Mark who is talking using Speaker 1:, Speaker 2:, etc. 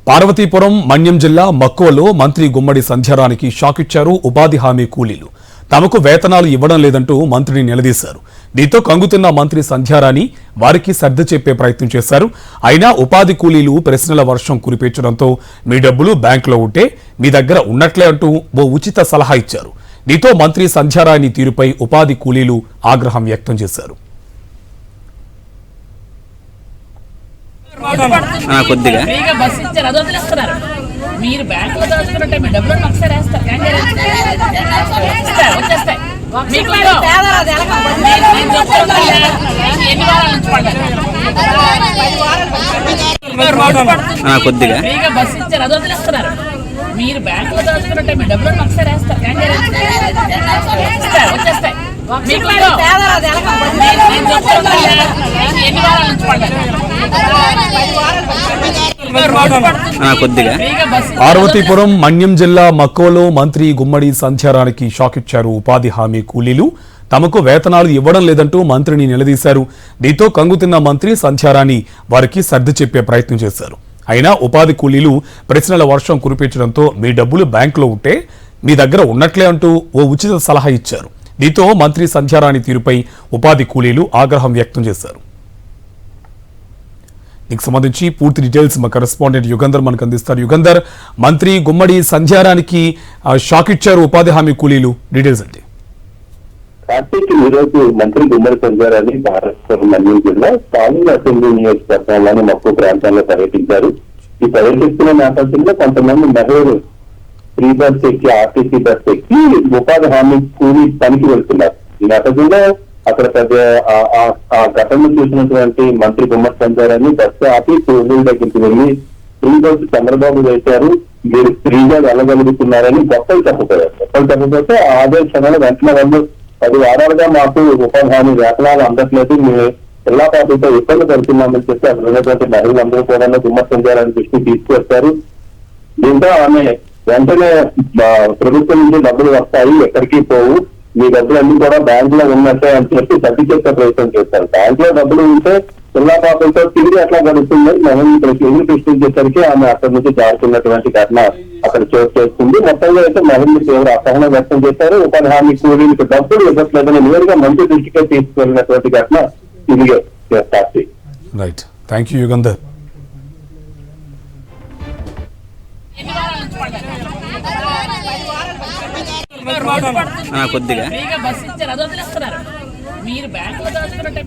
Speaker 1: పార్వతీపురం మన్యం జిల్లా మక్కువలో మంత్రి గుమ్మడి సంధ్యారానికి షాక్ ఇచ్చారు ఉపాధి హామీ కూలీలు. తమకు వేతనాలు ఇవ్వడం లేదంటూ మంత్రిని నిలదీశారు. దీంతో కంగుతున్న మంత్రి సంధ్యారాణి వారికి సర్ది చెప్పే ప్రయత్నం చేశారు. అయినా ఉపాధి కూలీలు ప్రశ్నల వర్షం కురిపించడంతో మీ డబ్బులు బ్యాంకులో ఉంటే మీ దగ్గర ఉన్నట్లే అంటూ ఓ ఉచిత సలహా ఇచ్చారు. దీంతో మంత్రి సంధ్యారాణి తీరుపై ఉపాధి కూలీలు ఆగ్రహం వ్యక్తం చేశారు.
Speaker 2: కొద్దిగా
Speaker 3: మీరు బ్యాంకులో దాచుకున్నట్టే మీ డబ్బులు ఒకసారి వేస్తారు. వచ్చేస్తాయి
Speaker 2: కొద్దిగా
Speaker 3: బస్సు ఇచ్చారు, అది వదిలేస్తున్నారు. మీరు బ్యాంకులో దాచుకున్నట్టే మీ డబ్బులు ఒకసారి వేస్తారు. వచ్చేస్తాయి
Speaker 1: పార్వతీపురం మన్యం జిల్లా మక్కువలో మంత్రి గుమ్మడి సంధ్యారానికి షాక్ ఇచ్చారు ఉపాధి హామీ కూలీలు. తమకు వేతనాలు ఇవ్వడం లేదంటూ మంత్రిని నిలదీశారు. దీంతో కంగుతున్న మంత్రి సంధ్యారాణి వారికి సర్ది చెప్పే ప్రయత్నం చేశారు. అయినా ఉపాధి కూలీలు ప్రశ్నల వర్షం కురిపించడంతో మీ డబ్బులు బ్యాంకులో ఉంటే మీ దగ్గర ఉన్నట్లే అంటూ ఓ ఉచిత సలహా ఇచ్చారు. దీంతో మంత్రి సంధ్యారాణి తీరుపై ఉపాధి కూలీలు ఆగ్రహం వ్యక్తం చేశారు. దీనికి సంబంధించి పూర్తి డీటెయిల్స్ మా కరెస్పాండెంట్ యుగంధర్ మనకు అందిస్తారు. యుగంధర్, మంత్రి గుమ్మడి సంధ్యారానికి షాక్ ఇచ్చారు ఉపాధి హామీ కూలీలు, డీటెయిల్స్ అంటే?
Speaker 4: పార్టీకి ఈరోజు మంత్రి గుమ్మడి సంధ్యారాన్ని పార్వతీపురం మన్యం జిల్లా స్థానిక అసెంబ్లీ నియోజకవర్గంలోని మక్కువ ప్రాంతాల్లో పర్యటించారు. ఈ పర్యటిస్తున్న నేపథ్యంలో కొంతమంది మహిళలు ఫ్రీ బస్ ఎక్కి, ఆర్టీసీ బస్ ఎక్కి ఉపాధి హామీ కూలీ పనికి వెళ్తున్నారు. ఈ నేపథ్యంలో అక్కడ పెద్ద ఆ ఘటన చూసినటువంటి మంత్రి గుమ్మడి సంధ్యారాన్ని బస్సు ఆపి కూలీల దగ్గరికి వెళ్లి ఫ్రీ బస్సు చంద్రబాబు వేశారు, మీరు ఫ్రీగా వెళ్ళగలుగుతున్నారని గొప్పలు చెప్పబోయారు. గొప్పలు చెప్పబోతే అదే క్షణాలు వెంటనే వాళ్ళు 10 వారాలుగా మాకు ఉపాధి హామీ వేతనాలు అందట్లేదు, మేము జిల్లా పార్టీతో ఇబ్బంది పడుతున్నామని చెప్పి అక్కడ ఉన్నటువంటి మహిళలందరూ కూడా గుమ్మడి సంధ్యారాన్ని దృష్టి తీసుకొచ్చారు. దీంతో ఆమె వెంటనే ప్రభుత్వం నుంచి డబ్బులు వస్తాయి, ఎక్కడికి పోవు, మీ డబ్బులు అన్ని కూడా బ్యాంక్ లో ఉన్నట్టే అని చెప్పి సర్ది చెప్పే ప్రయత్నం చేశారు. బ్యాంక్ లో డబ్బులు ఉంటే జిల్లా పాపంతో తిరిగి ఎట్లా గడుస్తుందని మనం ఎదురు సృష్టించేసరికి ఆమె అక్కడి నుంచి జారుతున్నటువంటి ఘటన అక్కడ చోటు చేస్తుంది. మొత్తంగా అయితే మహిళలు తీవ్ర అసహనం వ్యక్తం చేశారు. ఉపాధి హామీ కూలీలకు డబ్బులు ఇవ్వట్లేదని నేరుగా మంచి దృష్టికే తీసుకెళ్లినటువంటి ఘటన ఇదిగే party.
Speaker 1: Right, thank you Yugandhar.
Speaker 2: కొద్దిగా
Speaker 3: బస్సు ఇచ్చారు, అది వదిలేస్తున్నారు. మీరు బ్యాంకులో దాచుకున్నట్టే